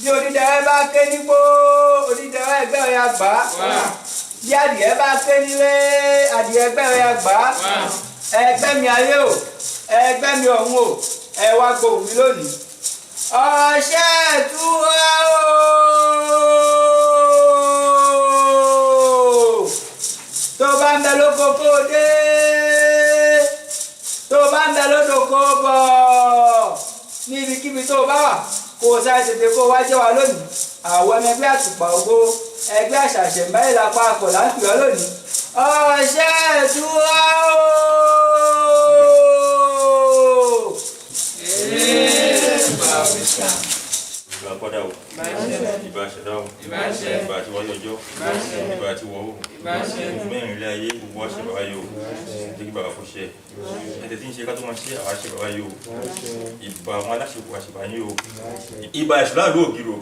bí onídẹ̀rẹ́ bá ké nígbó onídẹ̀rẹ́ ẹgbẹ́ rẹ̀ àgbà bí adìẹ bá ké nílé adìẹ ẹgbẹ́ rẹ̀ àgbà ẹgbẹ́ mi ayé o ẹgbẹ́ mi ọ̀run o ẹ wá gbóhùn mi lónìí ọṣẹ ìtura o tó bá ń bẹ lóko kó dé tó bá ń bẹ lódò kó bọ̀ níbikíbi tó bá wà kó o sáré tètè kó wá jẹ́ wa lónìí àwọn ọmọ ẹgbẹ́ Àtùpà Ògo ẹgbẹ́ àṣàṣẹ̀ mẹ́rin lápá àpọ̀ láti wá lónìí ọṣẹ ìtura o. Ìbà kọ́dà o, ìbà ṣẹ̀dá o, ìbà tí wọ́n yọjọ́, ìbà tí wọ́n wò, mẹ́rin ilé ayé gbogbo wa ṣe bàbá yìí o, jẹ́ kí bàbá kò ṣe ẹ̀tẹ̀ tí ń ṣe ká tó máa ṣe àwa ṣe bàbá yìí o, ìbà àwọn aláṣepọ̀ àṣebà yìí o, ìbà ìṣúná ló ògiri o.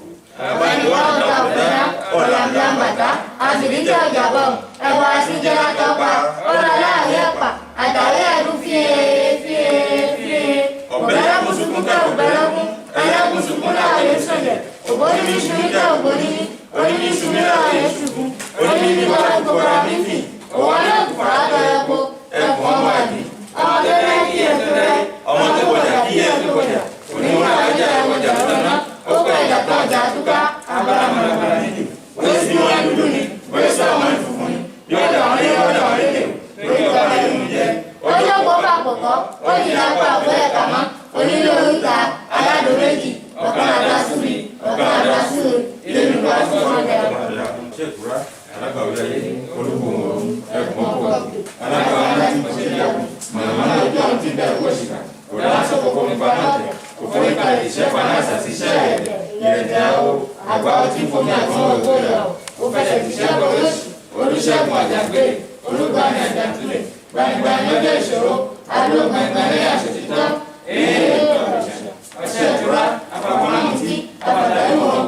Ọ̀làǹdàmbàtà, àbìlíjà ọ̀jàbọ̀, ẹ̀wọ̀ àṣìjẹ́ àtọ́pa, ọ̀làláàrí ẹ̀pà, àtàrí ẹ̀dùn fíé. Ọ̀bẹ̀lẹ́kùn sunkún kẹ́ ọ̀bẹ̀lẹ́kùn, ẹlẹ́kùn sunkún láàrin sọ̀jẹ̀, òbóní ní ṣubú kẹ́ òbóní ní, oní ní ṣubú láàrin ṣubú, oní ní wọ́n gbọ́ra mímì, òwò náà kù fàá tọ́ ẹ̀kọ́, ẹ̀kọ́ ọmọ àbí, ọmọ tó rẹ̀ kí ẹ̀ tó rẹ̀, ọmọ tó gbọjà kí ẹ̀ tó gbọjà, oníwọ̀n àjẹ́ ẹ̀wọ̀jà tó tọ̀nà, ó kọ́ ẹ̀dà tó ọjà àtúkà, abára mọ̀lẹ́mọ̀lẹ́ nídìí, wọ́n sì wọ́n dúdú ni, wọ́n sọ ọmọ ìfùfù ni, yóò dà wọ́n lé lórí ọ̀rẹ́ ìlú jẹ́. Ọjọ́ kó bá pọ̀pọ̀, ó yìí lápá ọ̀fẹ́ kà mọ́, onílé oríta, aládùn méjì, ọ̀kan àdásúrì, ọ̀kan àdásúrì, ilé mi wá fún ọ̀dẹ. Ṣé ìtura alágbàwí ayé olúkòwò ẹ̀kọ́ ọkọ̀ alágbàwí láti mọ̀ sí ìyàwó màmá ojú àwọn tí bẹ̀rù wọ̀ṣìkà kò dáná sọ kókó nípa náà tẹ̀ kò fún nípa ìṣẹ́ fanáṣà sí iṣẹ́ ẹ̀dẹ̀ ìrẹ̀dẹ̀ àwọ̀ àgbà ọtí fomi àgbọn ògbó yọ̀ ó fẹsẹ̀ tíṣẹ́ bọ̀ lóṣù olùṣègùn àjàgbé olùgbàmì àjàtúlẹ̀ gbanigbani lọ́jọ́ ìṣòro adúlógbàngbàn lẹ́yìn àṣetítọ́ ọ̀ṣẹ́ ìtura àpapọ̀nàmùtí àpàtàlẹ́wọ̀n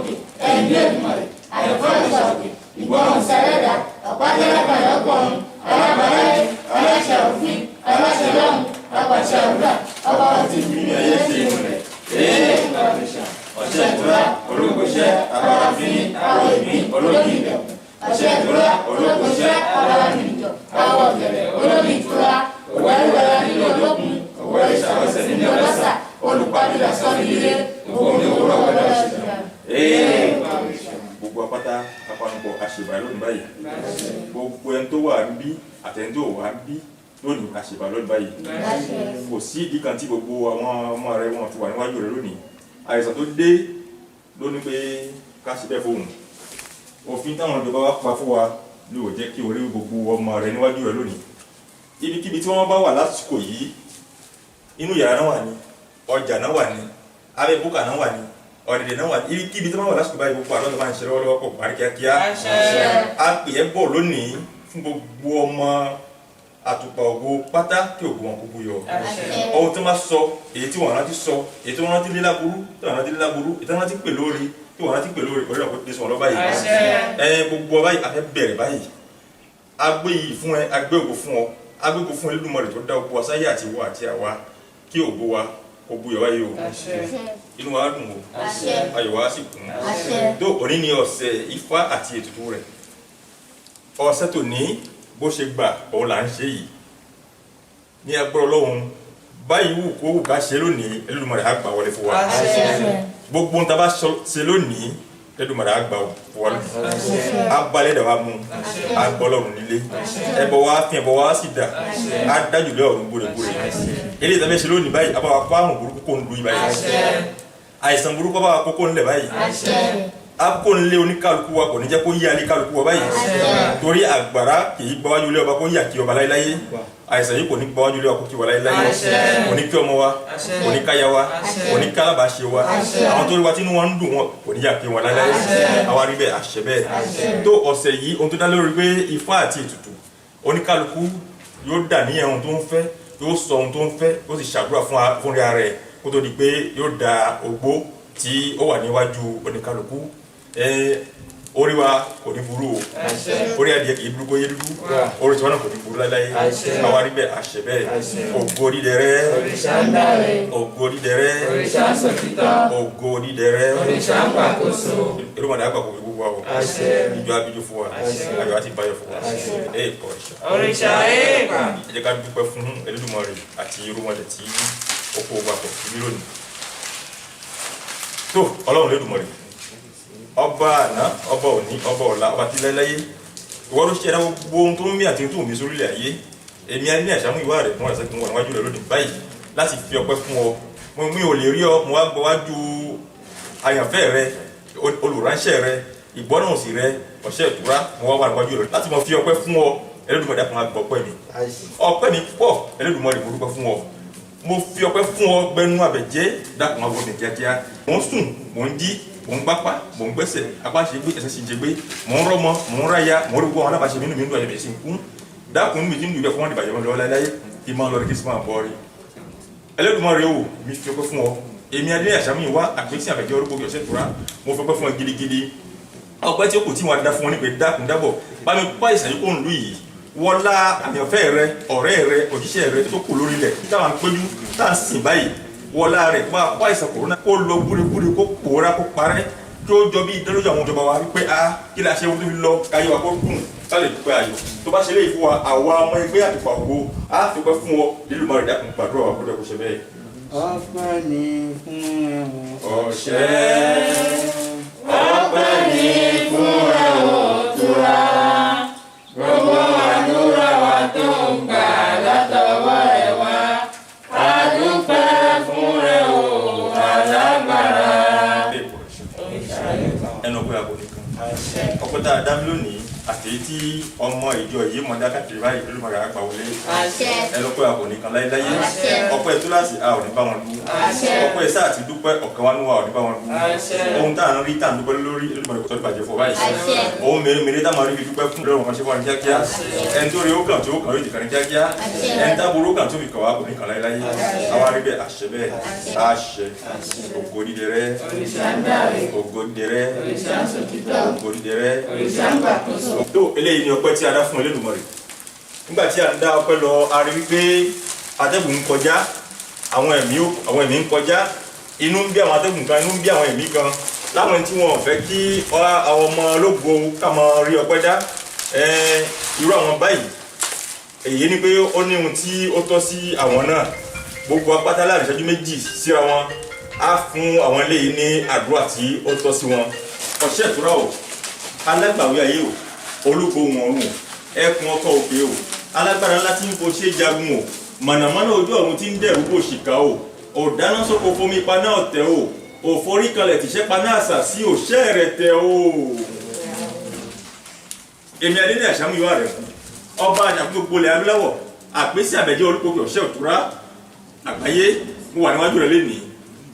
ẹ̀yìn bí èdùmọ̀lẹ̀ àyẹ̀fọ́ ìṣàkè ìgbọràn sẹ́lẹ̀dà ọ̀pá-tẹ́lẹ̀kọ̀ ẹ̀lọ́gbọ̀rún ọlọ́bàlẹ́yẹ ọlọ́ṣẹ̀ òfin ọlọ́ṣẹ̀ lọ́hùn ọpàṣẹ àwùrà ọba ọtí ìbílẹ̀ ẹ̀yẹ sí ìmùlẹ̀ ọ̀ṣẹ́ ìtura olókoṣẹ́ abárafínì àwọ̀ ìbí olóyìn ìdẹ̀ ọ̀ṣẹ́ ìtura olókoṣẹ́ abárafínì àwọ̀ ọ̀gẹ̀dẹ̀ olóyìn ìtura òwẹ́rẹ́wẹ́rẹ́ nílò olókun òwẹ́ ìṣàwọ̀sẹ̀ nílò ọlọ́sà olùpàdé sọ́ni líle òkúni òwúrọ̀ wọlé ọ̀ṣẹ̀ gbogbo apáta apanupọ̀ àṣebà lónìí báyìí gbogbo ẹni tó wà ń bí àtẹni tó wà ń bí lónìí àṣebà lónìí báyìí kò sí ìdí kan tí gbogbo àwọn ọmọ rẹ wọn ti wà níwájú rẹ lónìí àìsàn tó dé lónìí pé ká ṣe bẹ́ẹ̀ fóun òfin táwọn ìjọba wa pa fún wa ló jẹ́ kí orí gbogbo ọmọ rẹ níwájú rẹ lónìí ibikíbi tí wọ́n bá wà lásìkò yìí inú yàrá náà wà ní ọjà náà wà ní abẹ́ búkà náà wà ní ọ̀dẹ̀dẹ̀ náà wà ní ibikíbi tí wọ́n wà lásìkò báyìí gbogbo àlọ́ tó máa ń ṣe lọ́wọ́lọ́wọ́ pọ̀ parí kíákíá a pè é bọ̀ lónìí fún gbogbo ọmọ Àtùpà Ògo pátá kí ògo wọn kúkú yọ ohun tí wọ́n sọ èyí tí wọ́n rántí sọ èyí tí wọ́n rántí léláburú tí wọ́n rántí léláburú èyí tí wọ́n rántí pè lórí tí wọ́n rántí pè lórí orí ọ̀pọ̀ tẹ̀sán lọ báyìí gbogbo báyìí a fẹ́ bẹ̀rẹ̀ báyìí a gbé yìí fún ẹ a gbé ògo fún ọ a gbé ògo fún Olódùmarè tó dá ògo wa sáyé àti ìwọ àti àwa kí ògo wa kó buyọ̀ wáyé o inú wa dùn o ayọ̀ wa sì kún tó òní ní ọ̀sẹ̀ Ifá àti ètùtù rẹ̀ ọ̀sẹ̀ tó ní bó ṣe gbà òun là ń ṣe yìí ní agbára Ọlọ́run báyìí wù kó wù ká ṣe lónìí Olódùmarè á gbà wọlé fún wa gbogbo ohun tá a bá ṣe lónìí Olódùmarè á gbà fún wa á balẹ̀ dà wá mú á gbọ́ Ọlọ́run nílé ẹbọ wa fi ẹbọ wa sì dà á dájú lé ọ̀run gbòrègbòrè eléyìí tá a fẹ́ ṣe lónìí báyìí àbá wa kó àrùn burúkú kó ń lu yìí báyìí àìsàn burúkú bá wa kókó ńlẹ̀ báyìí akó ńlẹ̀ oníkálukú wa kò ní jẹ́ kó yí alẹ́ kálukú wa báyìí torí àgbàrá kì í gbáwájú lé ọba kó yà kí ọba láéláé àìsàn yìí kò ní gbáwájú lé ọba kó kí wa láéláé kò ní kí ọmọ wa kò ní káyà wa kò ní kálábàáṣe wa àwọn tó rí wa tí inú wọn ń dùn wọn kò ní yà kí wọn láéláé àwa rí bẹ́ẹ̀ àṣẹ bẹ́ẹ̀ tó ọ̀sẹ̀ yìí ohun tó dá lórí pé Ifá àti ètùtù oníkálukú yóò dà ní ohun tó ń fẹ́ yóò sọ ohun tó ń fẹ́ yóò sì ṣàdúrà fún ara rẹ̀ kó tó di pé yóò da ògbó tí ó wà níwájú oníkálukú orí wa kò ní burú o orí adìẹ kì í burú kó yé dúdú orí tiwọn náà kò ní burú láyé àwa rí bẹ́ẹ̀ àṣẹ bẹ́ẹ̀ ògo dídẹrẹ́ ògo dídẹrẹ́ ògo dídẹrẹ́ irúmọdé àgbà kò fi gbogbo wa o ìjọ abijó fún wa ayọ̀ àti ìbáyọ̀ fún wa òrìṣà èèpà ẹ jẹ́ ká dúpẹ́ fún Elédùmarè àti irúmọdé tí ó kó wa pọ̀ sí lónìí tó Ọlọ́run Elédùmarè ọba àná ọba òní ọba ọ̀la ọba tí lẹ́lẹ́yé ìwọ ló ṣe ẹ̀dá gbogbo ohun tó ń mí àti tó ń mí sórílẹ̀ ayé èmi á ní àṣàmú ìwà rẹ̀ fún àṣẹ tó ń wà níwájú rẹ̀ lónìí báyìí láti fi ọpẹ́ fún ọ mi ò lè rí ọ mo wá gbọ́ wájú àyànfẹ́ rẹ olùránṣẹ́ rẹ ìgbọ́nàsí rẹ ọ̀ṣẹ́ ìtura mo wá wà níwájú rẹ̀ láti mọ fi ọpẹ́ fún ọ Ẹlẹ́dùmarè dákun á gbọ́ ọpẹ́ mi pọ̀ Ẹlẹ́dùmarè mo dúpẹ́ fún ọ mo fi ọpẹ́ fún ọ gbẹnu àbẹ̀jẹ́ dákun á gbọ́ mi kíákíá mò ń sùn mò ń jí mò ń gbápá mò ń gbẹ́sẹ̀ apá ṣe gbé ẹsẹ̀ sì jẹ gbé mò ń rọ́mọ mò ń ráya mò ń rí gbogbo àwọn alábàáṣe mi nínú mi ń dùn àyẹ̀bẹ̀ sí ń kún dákun mi ti ń dùn ibẹ̀ fún wọn ní ìbàjẹ́ wọn lọ́wọ́ láyé kí n máa lọ rí kí n sì máa bọ́ rí Ẹlẹ́dùmarè o mi fi ọpẹ́ fún ọ èmi adé àṣàmú ìwá àpèsè àbẹ̀jẹ́ orúkọ bí ọ̀ṣẹ́ tura mo fi ọpẹ́ fún ọ gidigidi ọpẹ́ tí ó kù tí wọn dá fún wọn ní pé dákun dábọ̀ bá mi pa ìsàyè kó ń lù yìí wọlá àyànfẹ́ rẹ ọ̀rẹ́ rẹ òjíṣẹ́ rẹ tó kù lórí ilẹ̀ táwọn ń péjú tá à ń sìn báyìí wọlá rẹ pa ìsàn kòrónà kó lọ gbúregbúre kó pòórá kó parẹ́ tó jọ bí ìdánlójú àwọn ìjọba wa wípé kí la ṣe wọ́n tó fi lọ káyé wa kó dùn sálẹ̀ dúpẹ́ ayọ̀ tó bá ṣe léyìí fún wa àwa ọmọ ẹgbẹ́ àtìpà ògo á dúpẹ́ fún ọ Elédùmarè dákun gbàdúrà wa kó dẹ́ kó ṣe bẹ́ẹ̀. ọpẹ́ ni fún ọ̀ṣẹ́ ọpẹ́ ni fún ẹ Òtúrá gbogbo àdúrà wa tó ń gbà látọwọ́ ẹ wá a dúpẹ́ fún ẹ o alágbára. ẹnu ọpẹ́ àbò nìkan ọpẹ́ tá a dá lónìí àti tí ọmọ ìjọ yìí mọ dákàtì báyìí Elédùmarè àgbà wọlé ẹnu ọpẹ́ àbò nìkan láyéláyé ọpẹ́ túláàsì a ò ní bá wọn dú ọpẹ́ sáà ti dúpẹ́ ọ̀kan wa ní wa ò ní bá wọn dú ohun tá à ń rí tá à ń dúpẹ́ lórí Elédùmarè kò tọ́jú bàjẹ́ fún báyìí ohun mèremère tá a máa rí fi dúpẹ́ fún lọ́rùn kan ṣe wà ní kíákíá ẹni tó rí ó kàn tí ó kàn rí ìdìkan ní kíákíá ẹni tá burú kàn tó fi kàn wá kò ní kàn láyéláyé àwa rí bẹ́ẹ̀ àṣẹ bẹ́ẹ̀ àṣẹ ògo dídẹrẹ́ ògo dídẹrẹ́ ògo dídẹrẹ́ tó eléyìí ni ọpẹ́ tí a dá fún Elédùmarè nígbà tí a ń dá ọpẹ́ lọ a rí wípé atẹ́gùn ń kọjá àwọn ẹ̀mí ń kọjá inú ń bí àwọn atẹ́gùn kan inú ń bí àwọn ẹ̀mí kan láwọn tí wọn ò fẹ́ kí àwọn ọmọ ológo ká máa rí ọpẹ́ dá irú àwọn báyìí èyí ni pé ó ní ohun tí ó tọ́ sí àwọn náà gbogbo apáta láàrin ìṣẹ́jú méjì síra wọn á fún àwọn eléyìí ní àdúrà tí ó tọ́ sí wọn ọ̀ṣẹ́ ìtura o alágbàwí ayé o olúgbòhùn ọ̀run ẹkùn ọkọ̀ òkè o alágbára ńlá tí ń fo ṣe jagun o mọ̀nàmọ́ná ojú ọ̀run tí ń dẹ̀rù bò ṣìkà o ọ̀dáná sóko fomi paná ọ̀tẹ̀ o òforí kalẹ̀ tìṣẹ́ paná àṣà sí òṣẹ́ rẹ̀ tẹ̀ o. èmi adé ní àṣàmú ìwà rẹ̀ fún ọba àjàkú gbogbo ilẹ̀ adúláwọ̀ àpèsè àbẹ̀jẹ́ orúkọ ọ̀ṣẹ́ òtúrá àgbáyé mo wà níwájú rẹ̀ lénìí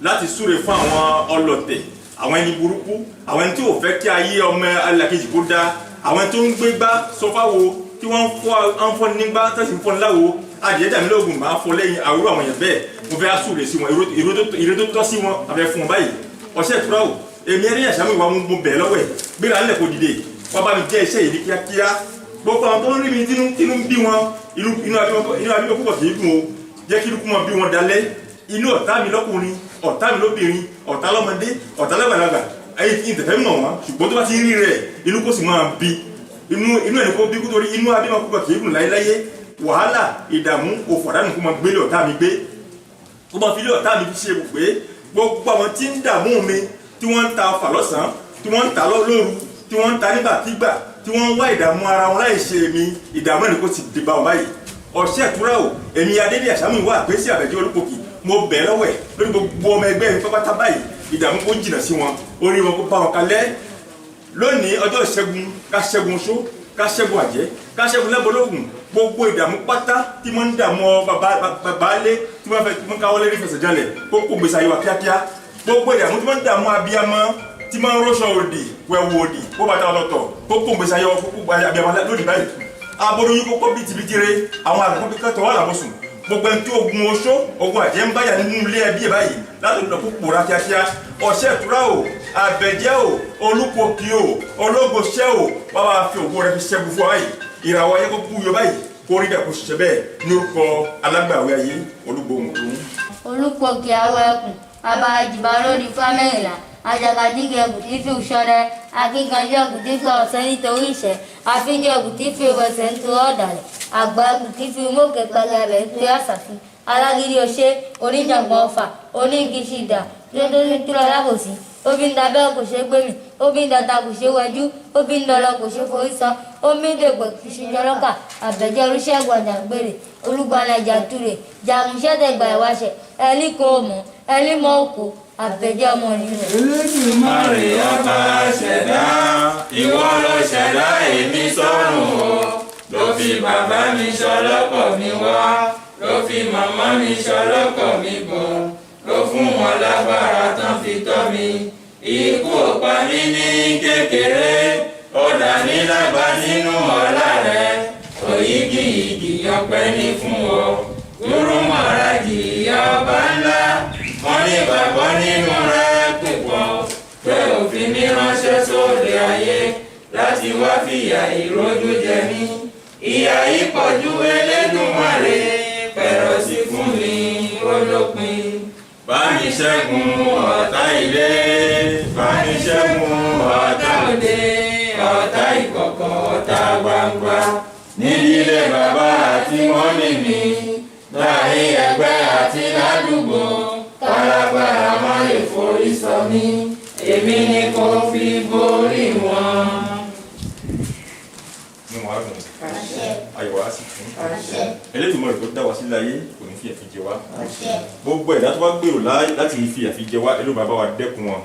láti súre fún àwọn ọlọ̀tẹ̀ àwọn ẹni burúkú àwọn ẹni tí ò fẹ́ kí ayé ọmọ alákejì kó dá àwọn ẹni tó ń gbé gbá sọfáwo tí wọ́n ń fọ́ nígbà tẹ̀sí ń fọ́ níláwo adìyẹ dàmí lóògùn máa fọ lẹ́yìn àwòrán àwọn èèyàn bẹ́ẹ̀ mo fẹ́ súre sí wọn ìró tó tọ́ sí wọn àfẹ́ fún wọn báyìí ọ̀ṣẹ́ ìtura o èmi ẹni àṣàmú ìwà mo bẹ̀ lọ́wọ́ ẹ̀ gbéra ńlẹ̀ kó dìde wọ́n bá mi jẹ́ iṣẹ́ yìí ní kíákíá gbogbo àwọn tó ń rí mi tínú ń bí wọn inú abímọ púpọ̀ kì í dùn o jẹ́ kí inú kú mọ bí wọn dalẹ̀ inú ọ̀tá mi lọ́kùnrin ọ̀tá mi lóbìnrin ọ̀tá lọ́mọdé ọ̀tá lágbàlagbà ayé tí n tẹ̀fẹ́ mọ̀ wọ́n ṣùgbọ́n tó bá ti rí rẹ̀ inú kó sì máa bí inú ẹni kó bí kó torí inú abímọ púpọ̀ kì í dùn láyéláyé wàhálà ìdààmú òfò àdánù kó máa gbélé ọ̀tá mi gbé kó máa fi lé ọ̀tá mi ṣe gbé gbogbo àwọn tí ń dààmú mi tí wọ́n ń ta ọfà lọ́sàn-án tí wọ́n ń ta lóru tí wọ́n ń ta nígbàkigbà tí wọ́n ń wá ìdààmú ara wọn láì ṣe mi ìdààmú ẹni kó sì dìbà wọn báyìí ọ̀ṣẹ́ ìtura o èmi adédè àṣàmú ìwà àpèsè àbẹ̀jẹ́ olúkòkì mo bẹ̀ lọ́wọ́ ẹ̀ lórí gbogbo ọmọ ẹgbẹ́ mi pápátá báyìí ìdààmú kó jìnnà sí wọn orí wọn kó bá wọn kalẹ̀ lónìí ọjọ́ ìṣẹ́gun ká ṣẹ́gun oṣó ká ṣẹ́gun àjẹ́ ká ṣẹ́gun lẹ́bọ̀lógún gbogbo ìdààmú pátá tí wọ́n ń dààmú babalé tí wọ́n fẹ́ káwọ́lé ní fẹsẹ̀jálẹ̀ kó kó gbèsè ayé wa kíákíá gbogbo ìdààmú tí wọ́n ń dààmú abiyamọ tí wọ́n ń rọ́ṣọ òdì wẹ̀wù òdì kó bàtà ọlọ́tọ̀ kó kó gbèsè ayé wa kó abiyamọ lónìí báyìí abodoyin kó kó bìtìbìtìrẹ àwọn àgbẹ̀kọ́ bí kẹ́tọ̀ wà lábọ̀sùn gbogbo ẹni tí ogun oṣó ogun àjẹ́ ń báyà nínú ilé ẹbí ẹ̀ báyìí láti lọ kó pòórá kíákíá ọ̀ṣẹ́ ìtura o àbẹ̀jẹ́ o olúpọ̀kì o ológoṣẹ́ o wá wá fi ògo rẹ fi ṣẹ́gun fún ọ báyìí ìràwọ̀ ayé kó búyọ báyìí kó rí bẹ́ẹ̀ kó ṣiṣẹ́ bẹ́ẹ̀ ní orúkọ alágbàwé ayé olúgbòhùn tó ń. olùpọ̀kì àwọn ẹkùn bàbá àjìbá lórí fámẹ́rìnlá àjàgàdìgẹ ẹkùn tí fi ṣọdẹ akíkanjú ẹkùn tí fi ọ̀sẹ̀ nítorí ìṣẹ́ àfíjẹ ẹkùn tí fi ìwẹ̀sẹ̀ nítorí ọ̀dàlẹ̀ àgbà ẹkùn tí fi mọ́kè pẹlẹbẹ nítorí àṣàfi alágídí ọṣẹ oníjàngbọ̀n ọfà onígìṣìdà tó lábòsí obi ń dabẹ́ kò ṣe gbé mi obi ń dada kò ṣe wẹjú obi ń dọlọ kò ṣe forí sọ omi ń dègbè kò ṣe jọlọ́kà àbẹ̀jẹ́ olùṣègùn àjàgbèrè olùgbàlàjà túrè jàmùṣẹ́dẹ̀gbà ìwáṣẹ̀ ẹ̀lí kò mọ̀ ẹ̀lí mọ̀ òkú àbẹ̀jẹ́ ọmọ nínú. Olódùmarè ọba ṣẹ̀dá ìwọ ló ṣẹ̀dá èmi sọ́run o ló fi bàbá mi ṣọlọ́kọ̀ mi wá ló fi màmá mi ṣọlọ́kọ̀ mi bọ̀ ló fún wọn lágbára tán fi tọ́ mi ikú ò pa mí ní kékeré ó dà mí lágbà nínú ọlá rẹ òyìgì ìgì ọpẹ́ ní fún ọ Gúrúmọ̀rájì ọba ńlá wọn ní gbàgbọ́ nínú rẹ púpọ̀ pé òfin mi ránṣẹ́ sóde ayé láti wá fìyà ìrójú jẹ mí ìyà yìí pọ̀ ju Elédùmarè pẹ̀rọ sí fún mi olópin. Bá mi ṣẹ́gun ọ̀tá ilé, bá mi ṣẹ́gun ọ̀tá òde, ọ̀tá ìkọ̀kọ̀, ọ̀tá gbangba. Nídìílé bàbá àti mọ́mì mi, láàrin ẹgbẹ́ àti ládùúgbò, kálágbára má lè forí sọ mí, èmi ni kò fi borí wọn. Ní wọn á dùn. Ayọ̀ wá sí fún. Elédùmarè tó dá wa sílẹ̀ ayé kò ní fi ẹ̀fìn jẹ wá. Gbogbo ẹ̀dá tó bá gbèrò láti fi ẹ̀fìn jẹ wá Elédùmarè bá wa dẹ́kun wọn.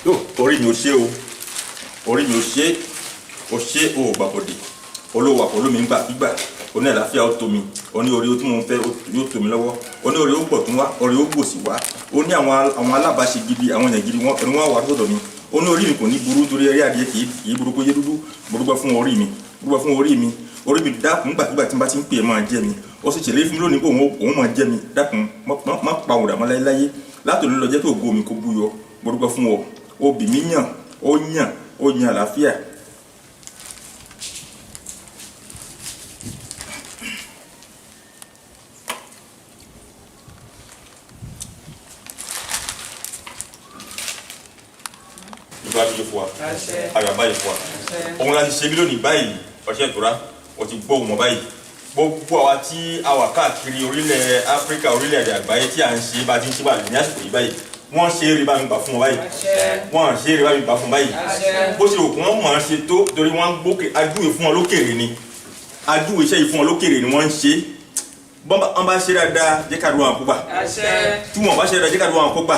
Tó orí mi ò ṣe o orí mi ò ṣe o gbàbọ̀dé olówó àpòló mi ń gbà gbígbà oní àlàáfíà ó tó mi oní orí tí mo ń fẹ́ yóò tó mi lọ́wọ́ oní orí ó gbọ̀ tún wá orí ó gbòsì wá ó ní àwọn alábàáṣe gidi àwọn èèyàn gidi wọn wà sọ́dọ̀ mi oní orí mi kò ní burú torí eré adìyẹ kì í burú kó yé dúdú burúkọ fún orí mi orí mi dákun gbàgbà tí n bá ti ń pè é máa jẹ mi ó sì ṣèlérí fún mi lónìí pé òun máa jẹ mi dákun má pa òdà mọ́ láyéláyé látòlú lọ jẹ́ kí ògo mi kó búyọ burúkọ fún ọ obì mi yàn ó yan àlàáfíà. ìgbà tó yẹ fún wa ayọ̀ báyìí fún wa òun láti ṣe bí lónìí báyìí ọṣẹ ìtura ó ti gbọ́ òun báyìí gbogbo àwa tí a wà káàkiri orílẹ̀ Áfíríkà orílẹ̀-èdè àgbáyé tí à ń ṣe bá ti ń ṣe bá ní àsìkò yìí báyìí wọ́n ṣe eré bá mi gbà fún wọn báyìí wọ́n ṣe eré bá mi gbà fún báyìí bó ṣe òkú wọn mọ̀ ọ́n ṣe tó torí wọ́n ń gbókè ajúwe fún wọn lókèrè ni ajúwe iṣẹ́ yìí fún wọn lókèrè ni wọ́n ń ṣe wọ́n bá ṣe dáadáa jẹ́ ká dùn àwọn àkógbà tí wọ́n bá ṣe dáadáa jẹ́ ká dùn àwọn àkógbà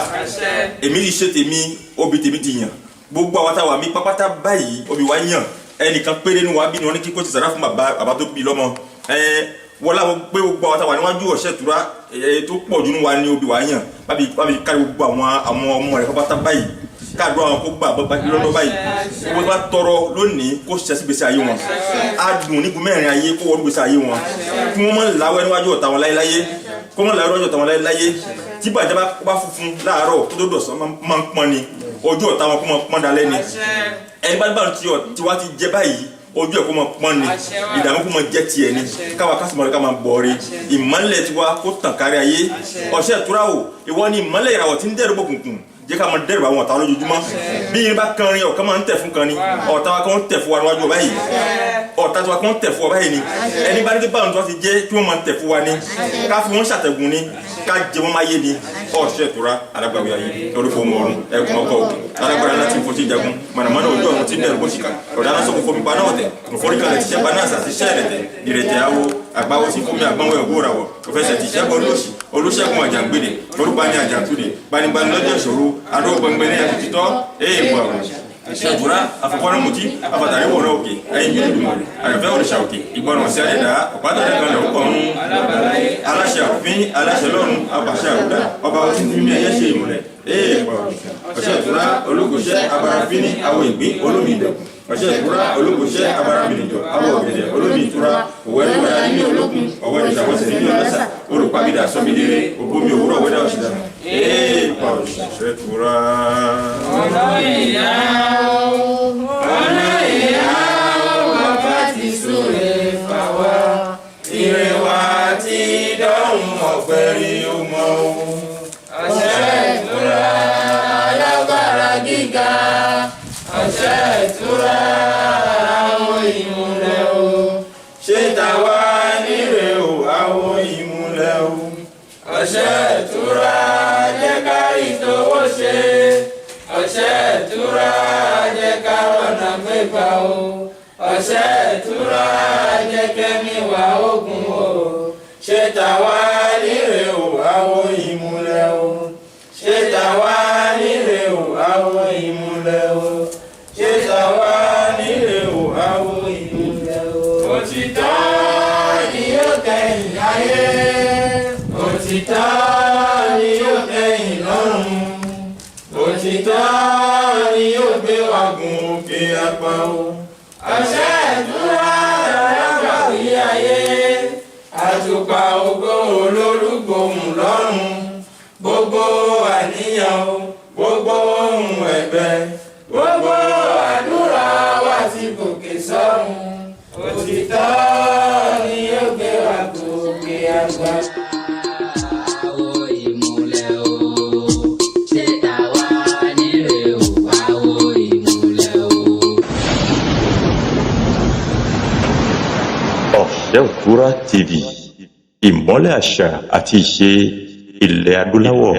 èmi ti ṣe tèmi obì tèmi ti yàn gbogbo àwọn táwa mi pápátá báyìí obì wa yàn ẹnìkan péré ni wọ́n bí ni wọ́n ní kíkó ti sàrà fún bàbá tó bí lọ́mọ wọ́n láwọn pé gbogbo àwọn táwa níwájú ọ̀ṣẹ́ ìtura tó pọ̀ jù ní wa ní obì wa yàn bábí kárí gbogbo àwọn ọmọ rẹ̀ pápátá báyìí káàdùn àwọn kó gbà lọ́dọ̀ báyìí owó bá tọrọ lónìí kó ṣiṣẹ́ sí gbèsè ayé wọn adùn nígun mẹ́rin ayé kó wọ́n gbèsè ayé wọn kí wọ́n mọ̀ láwẹ́ níwájú ọ̀tá wọn láyéláyé kó mọ̀ láwẹ́ níwájú ọ̀tá wọn láyéláyé tí bàjẹ́ bá funfun láàárọ̀ tó tó dọ̀sán máa ń pọ́n ni ojú ọ̀tá wọn kó máa pọ́n dalẹ́ ni ẹni bá tí wá ti jẹ báyìí ojú ẹ̀ kó máa pọ́n ni ìdààmú kó máa jẹ́ tiẹ̀ ni káwa kásìmọ̀lẹ́ ká máa bọ̀ rí ìmọ̀lẹ̀ tiwa kó tàn kárí ayé ọ̀sẹ̀ ìtura o ìwọ ni ìmọ̀lẹ̀ ìràwọ̀ tí ń dẹ́rù bọ̀ kùnkùn jẹ́ ká máa dẹ́rù àwọn ọ̀tá lójoojúmọ́ bí yín bá kan rin ọ̀kan máa ń tẹ̀ fún kan ni ọ̀tá wa kan ń tẹ̀ fún wa níwájú ọba yìí ọ̀tá tiwa kan ń tẹ̀ fún ọba yìí ni ẹni bá ní kí báwọn tó wá ti jẹ́ kí wọ́n máa ń tẹ̀ fún wa ni ká fi wọ́n ṣàtẹ̀gùn ni ká jẹ wọ́n máa yé ni ọ̀sẹ̀ ìtura alágbàwí ayé lórúkọ ọmọ ọ̀run ẹ̀kún ọkọ̀ òkè alágbára láti fò tí jagun mọ̀nàmọ́ná ojú ọ̀run tí dẹ̀rù bóṣìkà ọ̀dà náà sọ́kò fomi paná ọ̀tẹ̀ òforíkalẹ̀ tíṣẹ́ paná àṣà tíṣẹ́ ẹ̀rẹ̀tẹ̀ ìrètẹ̀ awo àgbáwo tí fúnmi àgbọ̀nwó ẹ̀gbóra wọ̀ òfẹsẹ̀ tíṣẹ́ bọ́ lóṣì olùṣègùn àjàngbèdè lórúkọ ní àjàntúndè gbanibani lọ́jọ́ ìṣòro adó gbẹngbẹ ní ẹ̀kú títọ́ èèwọ̀ ìṣèjúra àfọwọ́rọ́mùtí àfàtàrí wọ̀rọ̀ òkè ẹ̀yìn ìdùnnú àyànfẹ́ òrìṣà òkè ìgbọràn sí àdẹ́dá ọ̀pátọ́lẹ̀ kan lọ́wọ́ kọ̀ọ̀rún aláṣẹ àfin aláṣẹ lọ́run apàṣẹ àrùdá ọba ọtí mímí ẹ̀yẹ́ ṣe ìmùlẹ̀ èèwọ̀ ọ̀ṣẹ́ ìtura ológoṣẹ́ abarafínì àwọn ìgbín olómi ìdẹ̀kùn ọ̀ṣẹ́ ìtura ológoṣẹ́ abarabìnìjọ àwọn ògèdè olómi ìtura òwẹ́rẹ́wẹ́rẹ́ nínú olókun ọ̀wẹ́ ìṣàwọ́sẹ̀ nínú ọlọ́sà olùpàgídà sọmídéré ògbómi òwúrọ̀ wẹ́dà ọ̀ṣìdà èèpà ọ̀ṣẹ́ ìtura. ọ̀nà ìyá bàbá ti súre fà wá ire wa ti dọ́hùn ọ̀gbẹ́rì ọmọ ọ̀ṣẹ́ ìtura alágbára gíga ọ̀ṣẹ́ ìtura àwọn ìmùlẹ̀ o ṣé tàwa níre o àwọn ìmùlẹ̀ o ọ̀ṣẹ́ ìtura jẹ́ ká ìtòwó ṣe ọ̀ṣẹ́ ìtura jẹ́ ká rọ̀nà gbégbá o ọ̀ṣẹ́ ìtura jẹ́ kẹ́mi wà ogun o ṣé tàwa níre o àwọn ìmùlẹ̀ o ṣé tàwa níre o àwọn ìmùlẹ̀ o ṣé tàwa níre o àwọn ìmùlẹ̀ o. òtítọ́ ni yóò kẹ́yìn ayé òtítọ́ ni yóò kẹ́yìn lọ́run òtítọ́ ni yóò gbé wa gùn òkè àgbà o. ọ̀ṣẹ́ ìtura alágbàwí ayé àtùpà ògo olórúgbòhùn lọ́run gbogbo àníyàn o gbogbo ohun ẹ̀bẹ̀ gbogbo àdúrà wa ti gòkè sọ́run òtítọ́ ni yóò gbé wa gòkè àgbà. Ọ̀ṣẹ́ Ìtura TV, ìmọ́lẹ̀ àṣà àti ìṣe ilẹ̀ adúláwọ̀.